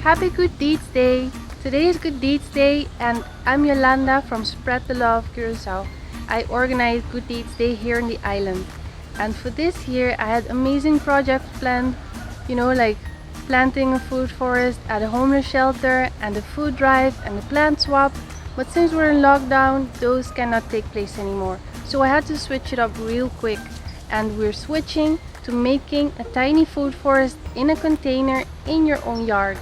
Happy Good Deeds Day! Today is Good Deeds Day and I'm Yolanda from Spread the Love, Curaçao. I organize Good Deeds Day here in the island. And for this year I had amazing projects planned, like planting a food forest at a homeless shelter and a food drive and a plant swap. But since we're in lockdown, those cannot take place anymore. So I had to switch it up real quick, and we're switching to making a tiny food forest in a container in your own yard.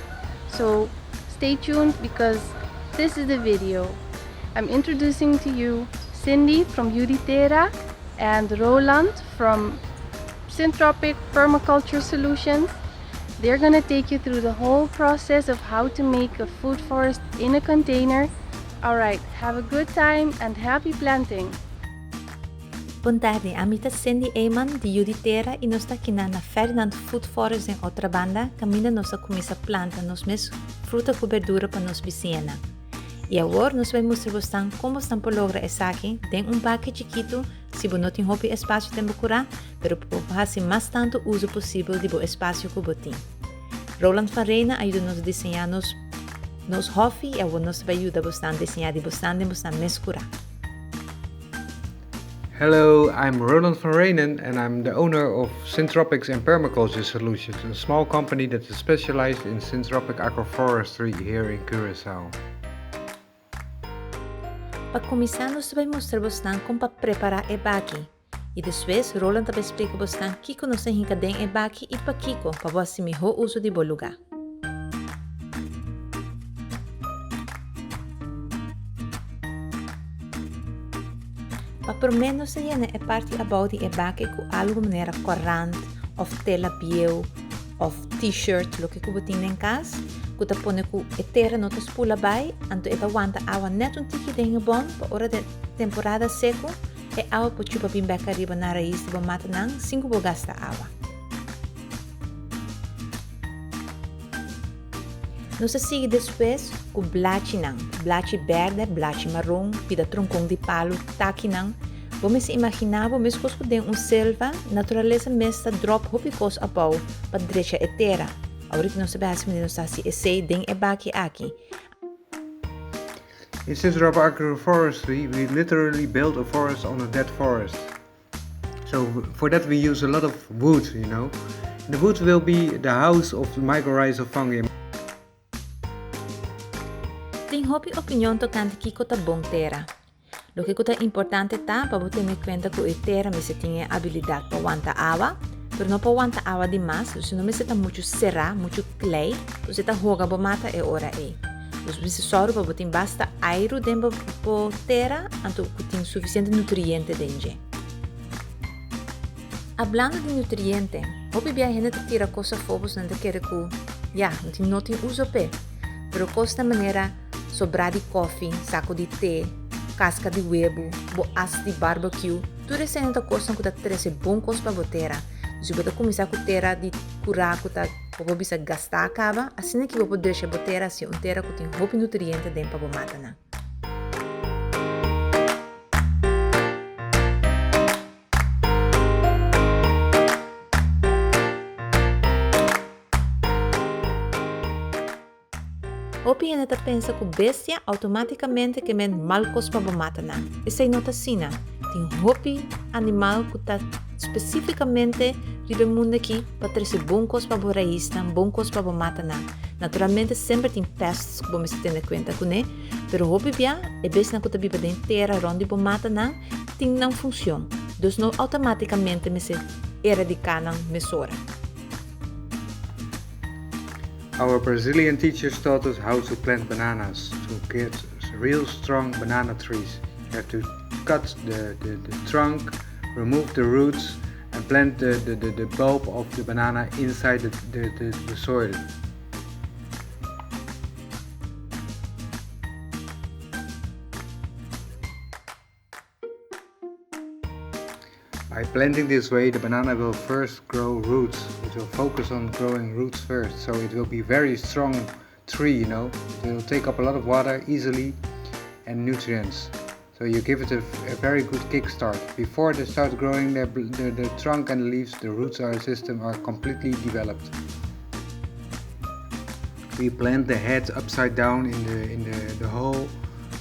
So stay tuned because this is the video. I'm introducing to you Cindy from Uditera and Roland from Syntropic Permaculture Solutions. They're gonna take you through the whole process of how to make a food forest in a container. Alright, have a good time and happy planting! Boa tarde, amita Cindy Eyman de Uditera e nós está aqui na Ferdinand Food Forest em outra banda, caminha nossa começa a planta nos mesmos fruta e verdura para nos vicina. E agora nós vamos mostrar como estão por lograr isso aqui. Tem baque chiquito, se você não tem hobby espaço tem curar, pero para fazer mais tanto uso possível do espaço que você tem. Roland Farena ajuda-nos a desenhar nos hobby e agora nos vai ajudar a desenhar de bastante mais curar. Hello, I'm Roland van Renen and I'm the owner of Syntropics and Permaculture Solutions, a small company that is specialized in syntropic agroforestry here in Curaçao. Para começar, nós vamos mostrar bastante como preparar o baque. E depois, Roland vai explicar bastante o que nós temos que fazer o baque e para Kiko, para você melhor uso de bom lugar. Para pelo menos se llena a parte about e baque com algo maneira corrente, ou tela piel, ou t-shirt, o que você tem em casa, que você põe com a terra não te pula bem, então você aguanta água net tique de bom, para hora de temporada seco, e água para chupa bem beca riba na raiz de mata não, sem que você gasta água. Nós sigue depois com blachi não, blachi verde, blachi marrom, pida troncão de palo, taki não. Vamos se imaginar, vamos escolher selva, natureza mestra drop hopicos a pau, para direita e terra. Agora que nós sabemos que nós estamos assim, den e baki aqui. In syntropic agroforestry, we literally build a forest on a dead forest. So for that we use a lot of wood, The wood will be the house of mycorrhizal fungi. Tem hobby opinião tocante que tá bom terra. Lo que é importante tá para você ter conta que a terra me se tem habilidade para aguentar água, mas não para aguentar água demais, se não me se tá muito serra, muito clay, você tá joga para mata é hora aí. Você se soro para você basta aire dentro da terra, então tem suficiente nutriente dentro. Hablando de nutriente, hobby bia gente tira coisa fobos não te quer que não tem uso pé, pero costa maneira sobrar de coffee, saco de té, casca de huevo, boas de barbecue, tudo isso é uma coisa que traz bom coisa para você. Se você começar a terra de curar, que você gastar acaba, assim que você pode deixar a terra assim, uma terra que tem muito nutriente dentro para você matar. Hopi ainda pensa que bestia automaticamente que men malcos para matar na. Isso é nota sina. Tem hopi animal que está especificamente ribe mundo aqui para trazer bons para boraísta, bons para matar na. Naturalmente sempre tem pests que vamos ter em conta com né, pero hopi bia é bestia que está viva dentro terra onde para matar na, tem não funciona. Então não automaticamente me se erradicar na mesora. Our Brazilian teachers taught us how to plant bananas to get real strong banana trees. You have to cut the trunk, remove the roots and plant the bulb of the banana inside the soil. By planting this way, the banana will first grow roots. It will focus on growing roots first, so it will be very strong tree, It will take up a lot of water easily and nutrients. So you give it a very good kickstart. Before they start growing, the trunk and the leaves, the roots system are completely developed. We plant the head upside down in the hole,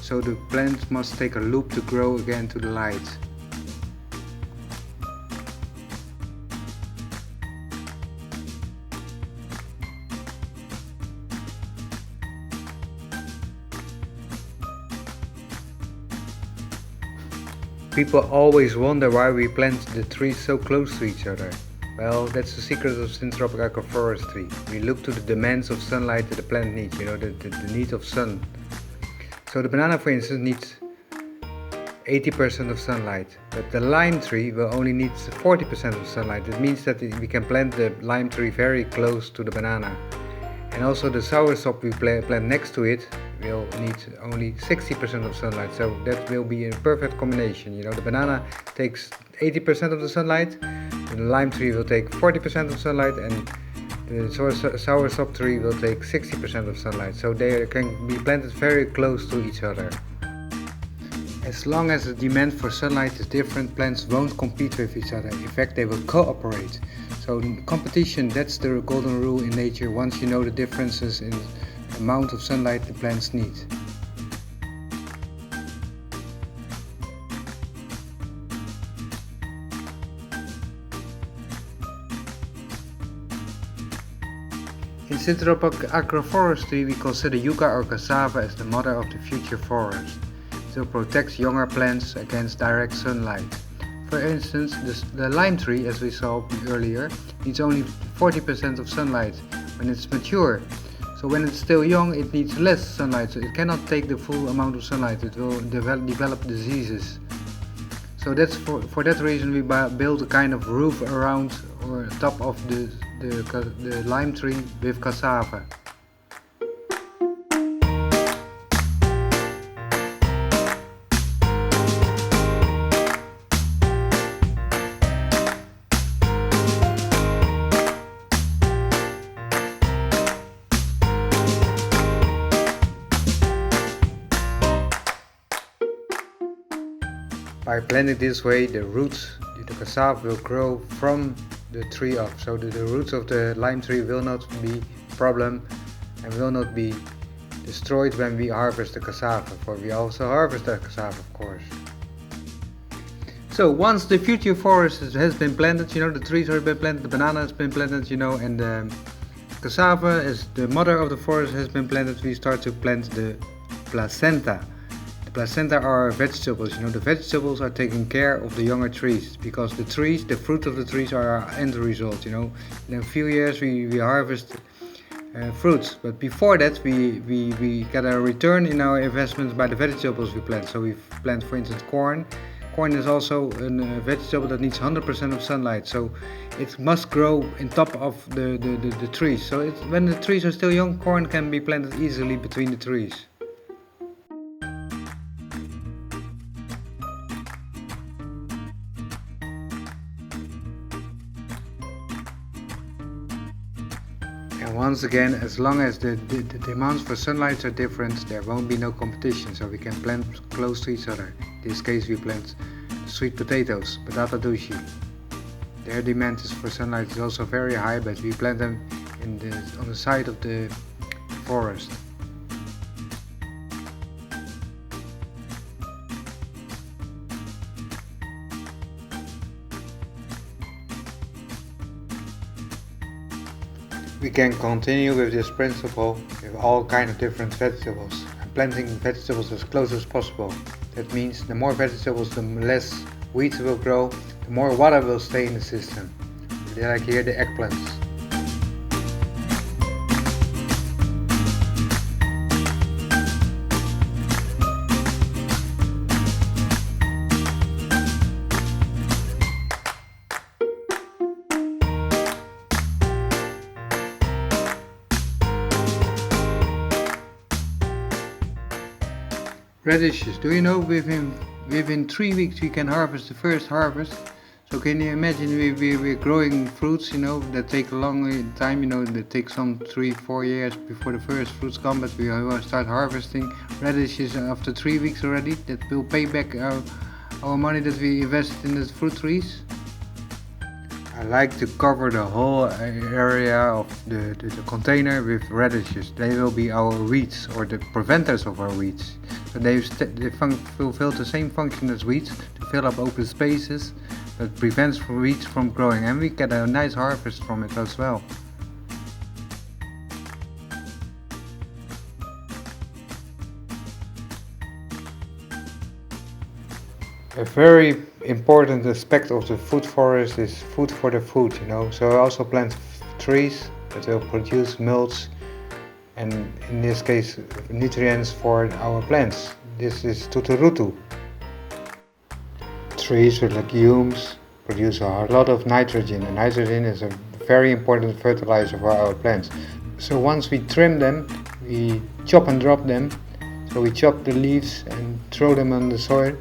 so the plant must take a loop to grow again to the light. People always wonder why we plant the trees so close to each other. Well, that's the secret of syntropic agroforestry. We look to the demands of sunlight that the plant needs, the need of sun. So the banana, for instance, needs 80% of sunlight, but the lime tree will only need 40% of sunlight. That means that we can plant the lime tree very close to the banana. And also the soursop we plant next to it will need only 60% of sunlight, so that will be a perfect combination. The banana takes 80% of the sunlight, the lime tree will take 40% of sunlight, and the soursop tree will take 60% of sunlight, so they can be planted very close to each other. As long as the demand for sunlight is different, plants won't compete with each other. In fact, they will cooperate. So competition, that's the golden rule in nature, once you know the differences in the amount of sunlight the plants need. In syntropic agroforestry, we consider yucca or cassava as the mother of the future forest. It will protect younger plants against direct sunlight. For instance, the lime tree, as we saw earlier, needs only 40% of sunlight when it's mature. So when it's still young, it needs less sunlight, so it cannot take the full amount of sunlight. It will develop diseases. So that's for that reason we build a kind of roof around or top of the lime tree with cassava. By planting this way, the roots, the cassava will grow from the tree up, so the roots of the lime tree will not be a problem and will not be destroyed when we harvest the cassava, for we also harvest the cassava, of course. So once the future forest has been planted, the trees have been planted, the banana has been planted, and the cassava, as the mother of the forest, has been planted, we start to plant the placenta. Placenta are vegetables. The vegetables are taking care of the younger trees, because the fruit of the trees are our end result. In a few years we harvest fruits, but before that we get a return in our investments by the vegetables we plant. So we plant, for instance, corn. Corn is also a vegetable that needs 100% of sunlight, so it must grow on top of the trees. So when the trees are still young, corn can be planted easily between the trees. And once again, as long as the demands for sunlight are different, there won't be no competition, so we can plant close to each other. In this case we plant sweet potatoes, patata doshi. Their demand for sunlight is also very high, but we plant them on the side of the forest. We can continue with this principle with all kinds of different vegetables, and planting vegetables as close as possible. That means the more vegetables, the less weeds will grow, the more water will stay in the system. Like here, the eggplants. Radishes. Do you know within 3 weeks we can harvest the first harvest? So can you imagine we're growing fruits, that take a long time, that take some 3-4 years before the first fruits come, but we will start harvesting radishes after 3 weeks already. That will pay back our money that we invested in the fruit trees. I like to cover the whole area of the container with radishes. They will be our weeds or the preventers of our weeds. So they fulfill the same function as weeds to fill up open spaces, but prevents weeds from growing, and we get a nice harvest from it as well. A very important aspect of the food forest is food for the food, So I also plant trees that will produce mulch and in this case nutrients for our plants. This is tuturutu. Trees with legumes produce a lot of nitrogen, and nitrogen is a very important fertilizer for our plants. So once we trim them, we chop and drop them. So we chop the leaves and throw them on the soil.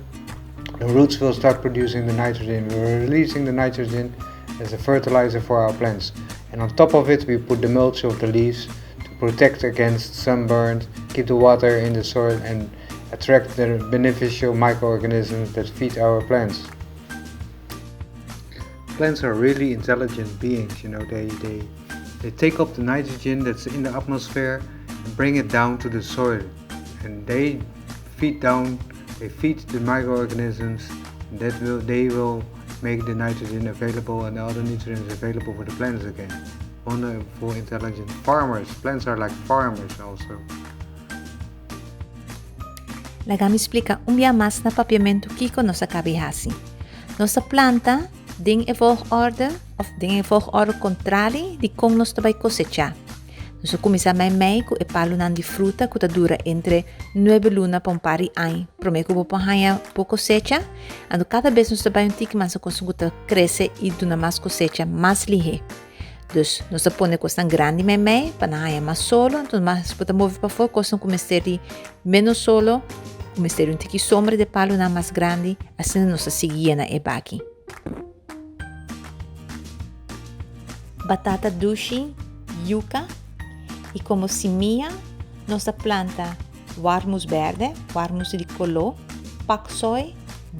The roots will start producing the nitrogen. We're releasing the nitrogen as a fertilizer for our plants. And on top of it, we put the mulch of the leaves to protect against sunburn, keep the water in the soil, and attract the beneficial microorganisms that feed our plants. Plants are really intelligent beings, They take up the nitrogen that's in the atmosphere and bring it down to the soil. And they feed the microorganisms, and they will make the nitrogen available and the other nutrients available for the plants again. Wonderful, intelligent farmers. Plants are like farmers also. Lagami explica dia mais na papiamento kiko nossa kabihasi. Nossa planta ding e volgorde contrari di kong nos tabay cosecha. Nosso começa mai com e palo nan di fruta que dura entre 9 luna para pari ai. Prometo que vou hanha por cosecha, ando cada vez nos tabay tique mas conseguta cresce e duna mais cosecha mais lihe. Dus nós põe costan grande mai para hanha mais solo, então mas pode mover para fora costan comesteri menos solo, comesteri tique sombra de palo na mais grande, assim nós seguia na ebaki. Batata dushi, yuca. E como semilla, nossa planta warmus verde, warmus de color, paksoi,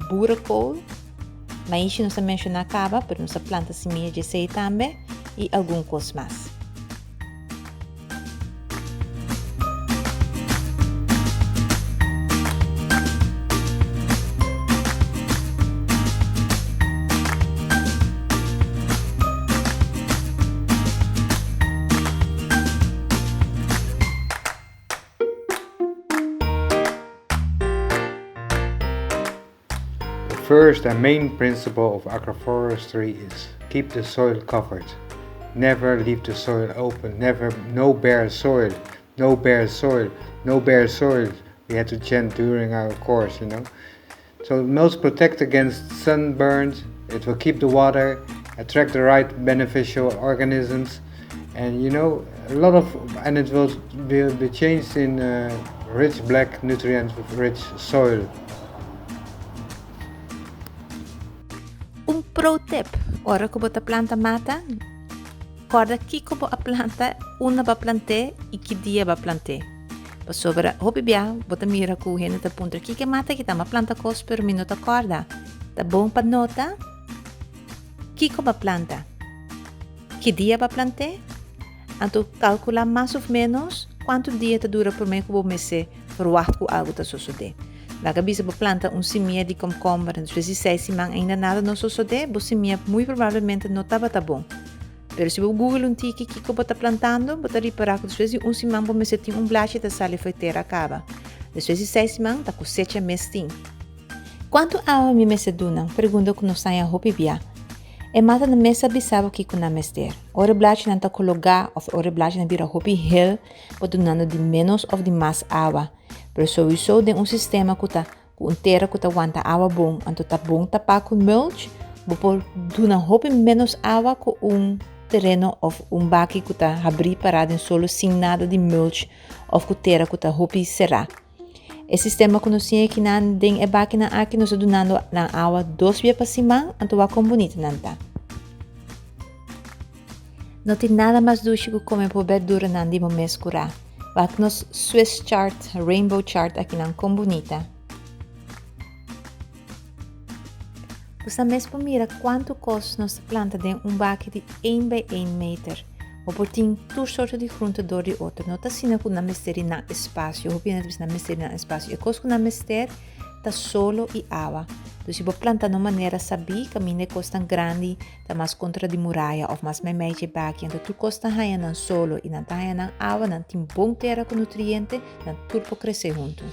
burakool, maíz não se menciona acaba, mas nossa planta semilla de sei também, e algum coisa mais. First and main principle of agroforestry is keep the soil covered. Never leave the soil open. No bare soil. No bare soil. No bare soil. We had to chant during our course, So mulch protect against sunburn. It will keep the water, attract the right beneficial organisms, and it will be changed in rich black nutrient rich soil. Pro tip, ora que bota planta mata, corda que como a planta, uma ba plante e que dia ba plante. Pa sobra, hopi bia, bota mira ku hene ta punta que mata kita ma planta cos per minuto corda. Ta bom pa nota, que como a planta. Que dia ba plante? Anto calcula mais ou menos quanto dia ta dura por meio que vou mese por wacht algo ta suceder. Laga bisa planta semilla de concombre, às vezes 6 semanas ainda nada não sucede, a semilla muito provavelmente não estava bom. Pero se você Google tiki que você está plantando, você reparar que às vezes semana você tem blache da sala feiteira acaba. Às vezes 6 semanas da cosecha mês tem. Quanto água me mese duna? Pergunta que nos sai a roupa bia. E mata na mesa bisava que com na mester. Ora blache não tá colocar, ou ora blache não vira roupa hel, pode donando de menos ou de mais água. Pero sowieso de sistema que inteira que aguanta água bom, anto tá bom tapar com mulch, vou duna roupa menos água com terreno ou baque que abrir parado em solo sem nada de mulch ou que terra que roupa será. O sistema que nós temos aqui na den e baque na aqui nós donando na água 2 vezes por semana, anto vai com bonito nanta. Não tem nada mais doce que comer por verdura na de mês curar. Vai com nos Swiss chart, Rainbow chart aqui na com bonita. Você mesmo mira quanto custa nossa planta de baque de 1 by 1 meter. Ou por tem duas sortes de groente door de outra. Não está assim com na mistério na espaço. Eu opino que na mistério na espaço. E coisa na mistério tá solo e água. Então se você planta de uma maneira sabia, caminha costa grande, tá mais contra de muralha ou mais meio de baque. Então tu costa raia não solo e não tá raia não água, não tem bom terra com nutriente, não tudo crescer junto.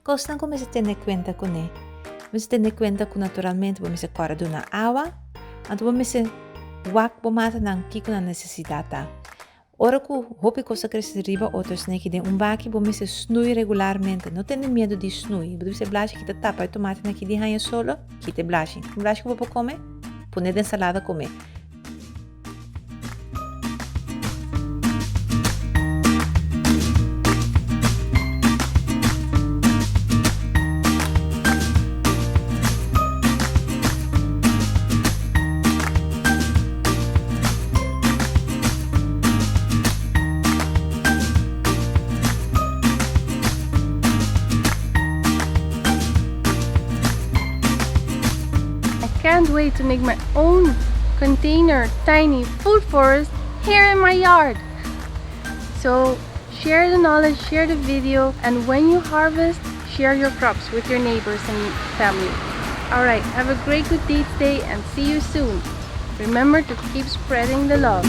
Costa como se tem conta com ele. Você tem conta que naturalmente você corre de uma água, então você wak bomata nang kiko na necessidade. Ora que hopi costa crescer riba, outros nem que de baque, você snui regularmente. Não tem medo de snui. Você blache que te tapa o tomate na que de ranha solo, que te blache. Blache que você come, põe de ensalada comer. Can't wait to make my own container tiny food forest here in my yard. So share the knowledge, share the video, and when you harvest, share your crops with your neighbors and family. Alright, have a great good deeds day and see you soon. Remember to keep spreading the love.